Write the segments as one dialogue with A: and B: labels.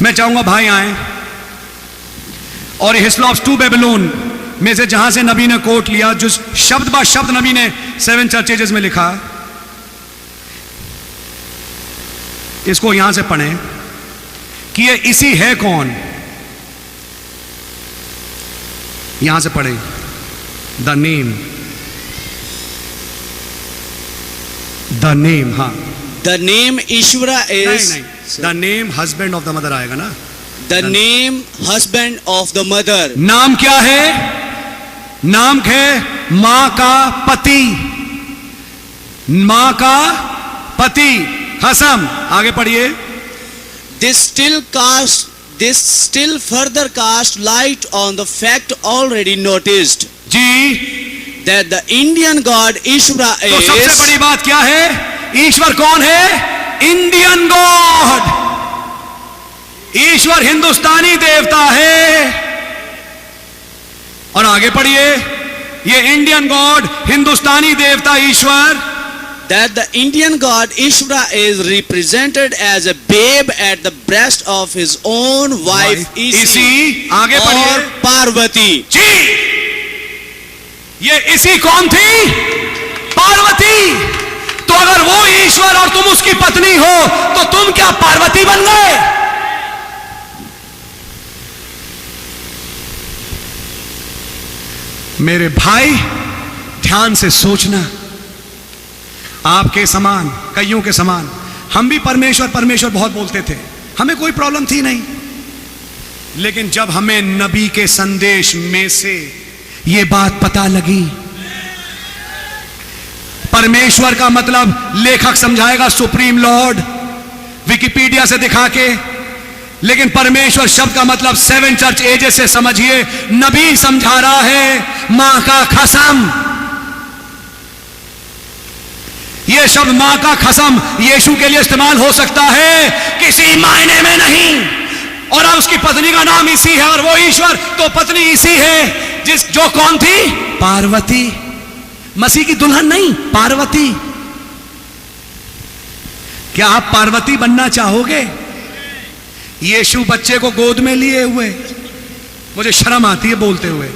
A: मैं चाहूंगा भाई आए और हिस्लॉप्स टू बेबीलोन में से जहां से नबी ने कोट लिया, जो शब्द बा शब्द नबी ने 7 चर्चेज में लिखा, इसको यहां से पढ़ें कि ये इसी है कौन। यहां से पढ़ें द नेम, हाँ
B: The name Ishvara is
A: नहीं, the name husband of the mother आएगा ना,
B: the name husband of the mother.
A: नाम क्या है? नाम है मां का पति, मां का पति हसम। आगे पढ़िए।
B: This still further cast light on the fact already noticed
A: ji,
B: that the Indian god Ishvara
A: तो सबसे
B: is
A: बड़ी बात क्या है? ईश्वर कौन है? Indian God. ईश्वर हिंदुस्तानी देवता है। और आगे पढ़िए, ये इंडियन गॉड हिंदुस्तानी देवता ईश्वर,
B: that the Indian god Ishvara is represented as a babe at the breast of his own wife Isi
A: आगे
B: or
A: पढ़िए
B: Parvati.
A: जी। ये इसी कौन थी? पार्वती। तो अगर वो ईश्वर और तुम उसकी पत्नी हो तो तुम क्या पार्वती बन गए? मेरे भाई ध्यान से सोचना, आपके समान, कईयों के समान हम भी परमेश्वर परमेश्वर बहुत बोलते थे, हमें कोई प्रॉब्लम थी नहीं। लेकिन जब हमें नबी के संदेश में से ये बात पता लगी, परमेश्वर का मतलब लेखक समझाएगा सुप्रीम लॉर्ड विकिपीडिया से दिखा के, लेकिन परमेश्वर शब्द का मतलब 7 चर्च एजेस से समझिए। नबी समझा रहा है मां का कसम। यह शब्द मां का कसम यीशु के लिए इस्तेमाल हो सकता है, किसी मायने में नहीं। और अब उसकी पत्नी का नाम इसी है और वो ईश्वर, तो पत्नी इसी है जो कौन थी? पार्वती। मसीह की दुल्हन नहीं, पार्वती। क्या आप पार्वती बनना चाहोगे? यीशु बच्चे को गोद में लिए हुए, मुझे शर्म आती है बोलते हुए।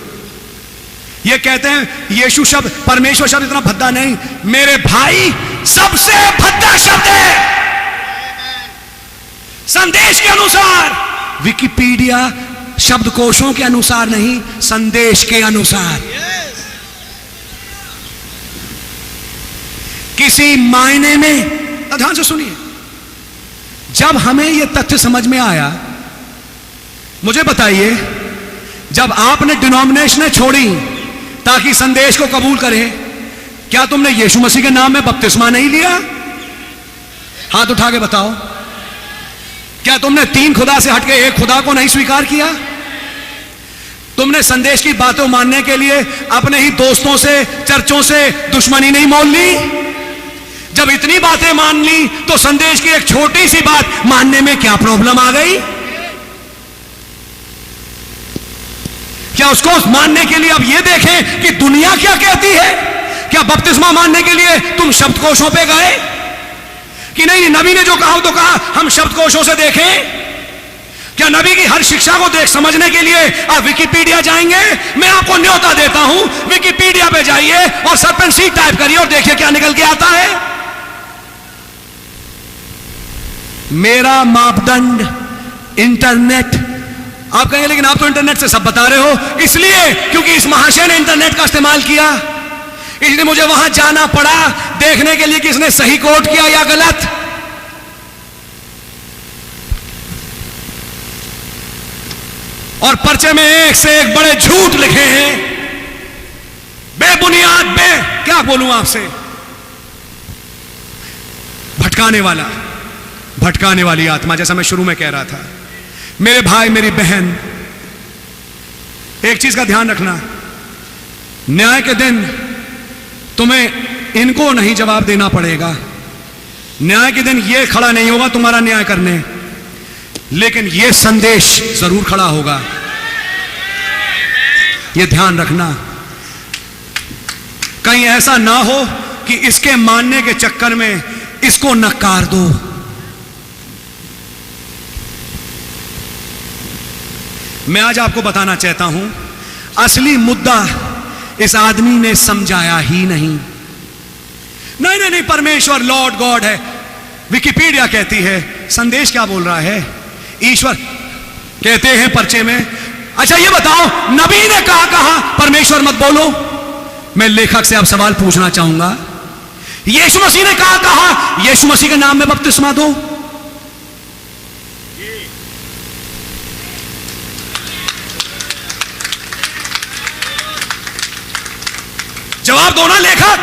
A: ये कहते हैं यीशु शब्द, परमेश्वर शब्द इतना भद्दा नहीं। मेरे भाई सबसे भद्दा शब्द है संदेश के अनुसार, विकिपीडिया शब्दकोशों के अनुसार नहीं, संदेश के अनुसार। किसी मायने में, ध्यान से सुनिए, जब हमें यह तथ्य समझ में आया, मुझे बताइए, जब आपने डिनोमिनेशन छोड़ी ताकि संदेश को कबूल करें, क्या तुमने यीशु मसीह के नाम में बपतिस्मा नहीं लिया? हाथ उठा के बताओ। क्या तुमने 3 खुदा से हटके एक खुदा को नहीं स्वीकार किया? तुमने संदेश की बातों मानने के लिए अपने ही दोस्तों से, चर्चों से दुश्मनी नहीं मोल ली? जब इतनी बातें मान ली तो संदेश की एक छोटी सी बात मानने में क्या प्रॉब्लम आ गई? क्या उसको मानने के लिए अब यह देखें कि दुनिया क्या कहती है? क्या बपतिस्मा मानने के लिए तुम शब्दकोशों पे गए कि नहीं नबी ने जो कहा तो कहा, हम शब्दकोशों से देखें? क्या नबी की हर शिक्षा को देख समझने के लिए आप विकिपीडिया जाएंगे? मैं आपको न्योता देता हूं, विकिपीडिया पे जाइए और सरपेंट सीड टाइप करिए और देखिए क्या निकल के आता है। मेरा मापदंड इंटरनेट। आप कहेंगे लेकिन आप तो इंटरनेट से सब बता रहे हो। इसलिए क्योंकि इस महाशय ने इंटरनेट का इस्तेमाल किया, इसलिए मुझे वहां जाना पड़ा देखने के लिए कि इसने सही कोट किया या गलत। और पर्चे में एक से एक बड़े झूठ लिखे हैं, बेबुनियाद, क्या बोलूं आपसे, भटकाने वाली आत्मा, जैसा मैं शुरू में कह रहा था। मेरे भाई मेरी बहन, एक चीज का ध्यान रखना, न्याय के दिन तुम्हें इनको नहीं जवाब देना पड़ेगा। न्याय के दिन ये खड़ा नहीं होगा तुम्हारा न्याय करने, लेकिन ये संदेश जरूर खड़ा होगा। ये ध्यान रखना, कहीं ऐसा ना हो कि इसके मानने के चक्कर में इसको नकार दो। मैं आज आपको बताना चाहता हूं, असली मुद्दा इस आदमी ने समझाया ही नहीं। नहीं, परमेश्वर लॉर्ड गॉड है, विकिपीडिया कहती है। संदेश क्या बोल रहा है? ईश्वर कहते हैं पर्चे में। अच्छा ये बताओ, नबी ने कहा परमेश्वर मत बोलो? मैं लेखक से अब सवाल पूछना चाहूंगा, यीशु मसीह ने कहा यीशु मसीह के नाम में बपतिस्मा दो? जवाब दो ना लेखक।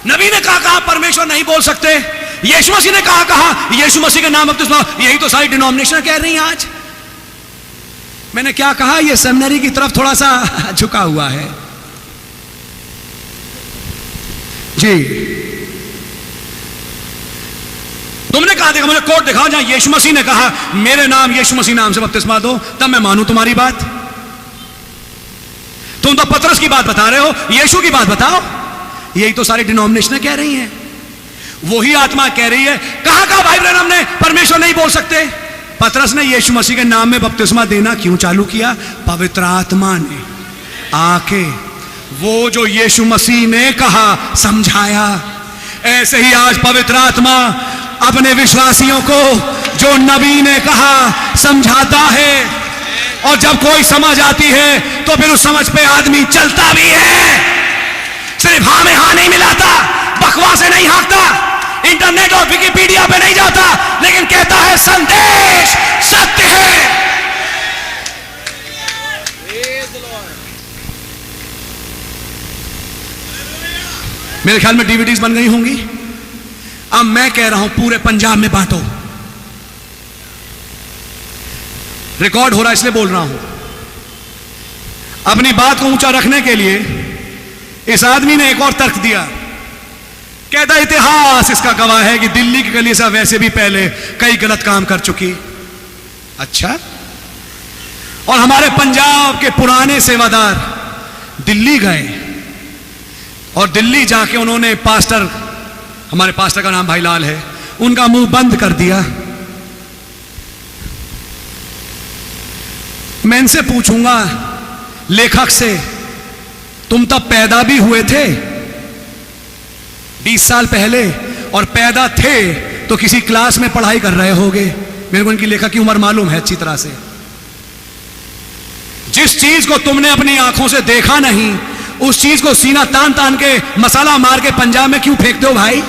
A: नबी ने कहा परमेश्वर नहीं बोल सकते, यीशु मसीह ने कहा यीशु मसीह के नाम बपतिस्मा। यही तो सारी डिनोमिनेशन कह रही हैं आज। मैंने क्या कहा, यह सेमिनरी की तरफ थोड़ा सा झुका हुआ है जी। तुमने कहा, देखा मुझे कोट दिखाओ जहां यीशु मसीह ने कहा मेरे नाम यीशु मसीह नाम से बपतिस्मा दो, तब मैं मानूं तुम्हारी बात। तुम तो पतरस की बात बता रहे हो, यीशु की बात बताओ। यही तो सारी डिनोमिनेशन कह रही हैं, वही आत्मा कह रही है। कहा भाई ब्रैनम ने परमेश्वर नहीं बोल सकते? पतरस ने यीशु मसीह के नाम में बपतिस्मा देना क्यों चालू किया? पवित्र आत्मा ने आके वो जो यीशु मसीह ने कहा समझाया। ऐसे ही आज पवित्र आत्मा अपने विश्वासियों को जो नबी ने कहा समझाता है, और जब कोई समझ आती है तो फिर उस समझ पे आदमी चलता भी है। सिर्फ हाँ में हाँ नहीं मिलाता, बकवास से नहीं हाँकता, इंटरनेट और विकिपीडिया पे नहीं जाता, लेकिन कहता है संदेश सत्य है। मेरे ख्याल में डीवीडीज बन गई होंगी। अब मैं कह रहा हूं पूरे पंजाब में बांटो। रिकॉर्ड हो रहा है इसलिए बोल रहा हूं। अपनी बात को ऊंचा रखने के लिए इस आदमी ने एक और तर्क दिया। कहता इतिहास इसका गवाह है कि दिल्ली की कलीसिया वैसे भी पहले कई गलत काम कर चुकी। अच्छा, और हमारे पंजाब के पुराने सेवादार दिल्ली गए और दिल्ली जाके उन्होंने पास्टर, हमारे पास्टर का नाम भाई लाल है, उनका मुंह बंद कर दिया। मैं इनसे पूछूंगा लेखक से, तुम तब पैदा भी हुए थे 20 साल पहले, और पैदा थे तो किसी क्लास में पढ़ाई कर रहे होगे। मेरे को इनकी लेखक की उम्र मालूम है अच्छी तरह से। जिस चीज को तुमने अपनी आंखों से देखा नहीं, उस चीज को सीना तान तान के मसाला मार के पंजाब में क्यों फेंकते हो भाई?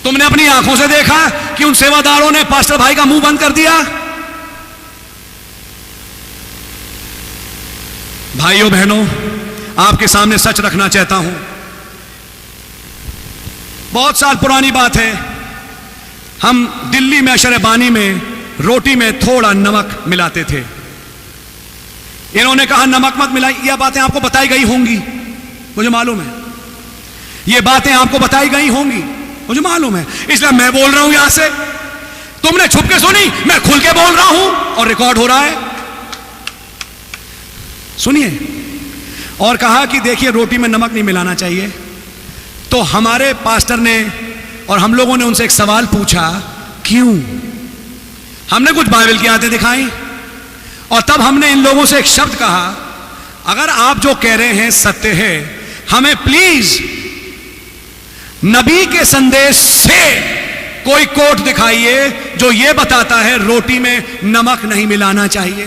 A: तुमने अपनी आंखों से देखा कि उन सेवादारों ने पास्टर भाई का मुंह बंद कर दिया। भाइयों बहनों, आपके सामने सच रखना चाहता हूं। बहुत साल पुरानी बात है, हम दिल्ली में अशरबानी में रोटी में थोड़ा नमक मिलाते थे। इन्होंने कहा नमक मत मिलाई। यह बातें आपको बताई गई होंगी, मुझे मालूम है। ये बातें आपको बताई गई होंगी, मुझे मालूम है, इसलिए मैं बोल रहा हूं यहां से। तुमने छुप के सुनी, मैं खुल के बोल रहा हूं और रिकॉर्ड हो रहा है। सुनिए। और कहा कि देखिए रोटी में नमक नहीं मिलाना चाहिए। तो हमारे पास्टर ने और हम लोगों ने उनसे एक सवाल पूछा, क्यों? हमने कुछ बाइबल की आयतें दिखाई और तब हमने इन लोगों से एक शब्द कहा, अगर आप जो कह रहे हैं सत्य है, हमें प्लीज नबी के संदेश से कोई कोट दिखाइए जो यह बताता है रोटी में नमक नहीं मिलाना चाहिए।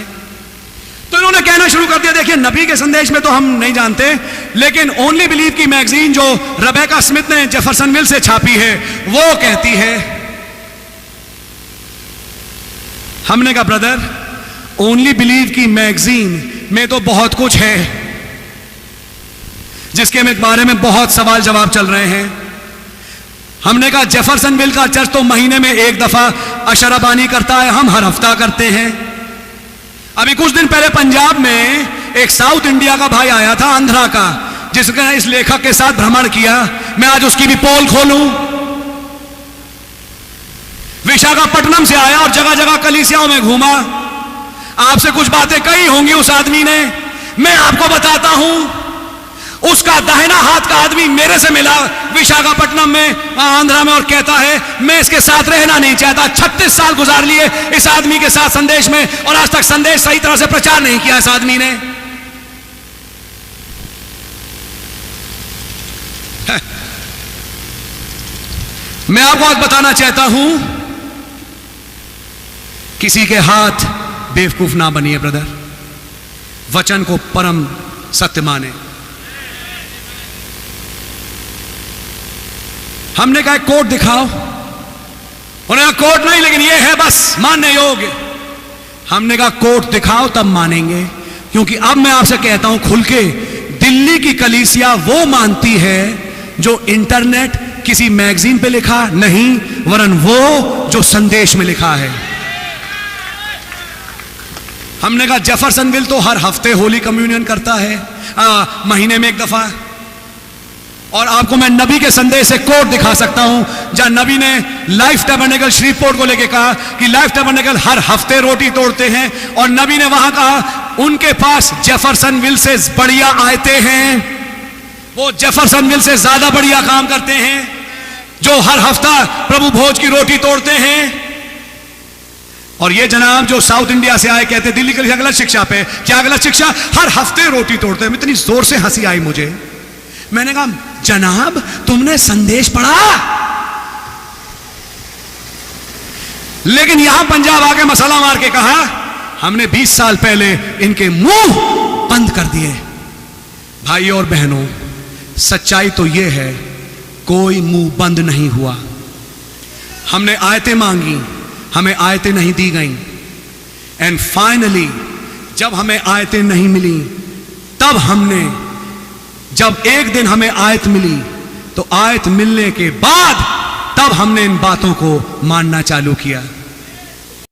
A: तो इन्होंने कहना शुरू कर दिया, देखिए नबी के संदेश में तो हम नहीं जानते, लेकिन ओनली बिलीव की मैगजीन जो रेबेका स्मिथ ने जेफरसनविल से छापी है वो कहती है। हमने कहा ब्रदर, ओनली बिलीव की मैगजीन में तो बहुत कुछ है जिसके बारे में बहुत सवाल जवाब चल रहे हैं। हमने कहा जेफरसनविल का चर्च तो महीने में एक दफा अशरबानी करता है, हम हर हफ्ता करते हैं। अभी कुछ दिन पहले पंजाब में एक साउथ इंडिया का भाई आया था, आंध्रा का, जिसने इस लेखक के साथ भ्रमण किया। मैं आज उसकी भी पोल खोलूं। विशाखापट्टनम से आया और जगह जगह कलीसियाओं में घूमा। आपसे कुछ बातें कही होंगी उस आदमी ने, मैं आपको बताता हूं। उसका दाहिना हाथ का आदमी मेरे से मिला विशाखापट्टनम में, आंध्रा में, और कहता है मैं इसके साथ रहना नहीं चाहता। 36 साल गुजार लिए इस आदमी के साथ संदेश में, और आज तक संदेश सही तरह से प्रचार नहीं किया इस आदमी ने। मैं आपको आज बताना चाहता हूं, किसी के हाथ बेवकूफ ना बनिए ब्रदर, वचन को परम सत्य माने। हमने कहा कोट दिखाओ, उन्होंने कहा कोट नहीं, लेकिन ये है बस मानने योग्य। हमने कहा कोट दिखाओ तब मानेंगे, क्योंकि अब मैं आपसे कहता हूं खुल के, दिल्ली की कलीसिया वो मानती है जो इंटरनेट किसी मैगजीन पे लिखा नहीं, वरन वो जो संदेश में लिखा है। हमने कहा जेफरसनविल तो हर हफ्ते होली कम्युनियन करता है, महीने में एक दफा। और आपको मैं नबी के संदेश से कोट दिखा सकता हूं, जहां नबी ने लाइफ टैबरनेकल श्रीपोर्ट को लेकर कहा कि लाइफ टैबरनेकल हर हफ्ते रोटी तोड़ते हैं, और नबी ने वहां कहा उनके पास जेफरसनविल से बढ़िया आयतें हैं, वो जेफरसनविल से ज्यादा बढ़िया काम करते हैं, जो हर हफ्ता प्रभु भोज की रोटी तोड़ते हैं। और ये जनाब जो साउथ इंडिया से आए कहते दिल्ली के लिए गलत शिक्षा पे, क्या गलत शिक्षा? हर हफ्ते रोटी तोड़ते हैं। इतनी जोर से हंसी आई मुझे। मैंने कहा जनाब तुमने संदेश पढ़ा? लेकिन यहां पंजाब आके मसाला मार के कहा हमने 20 साल पहले इनके मुंह बंद कर दिए। भाइयों और बहनों, सच्चाई तो यह है कोई मुंह बंद नहीं हुआ। हमने आयतें मांगी, हमें आयतें नहीं दी गईं, एंड फाइनली जब हमें आयतें नहीं मिली, तब हमने, जब एक दिन हमें आयत मिली, तो आयत मिलने के बाद तब हमने इन बातों को मानना चालू किया।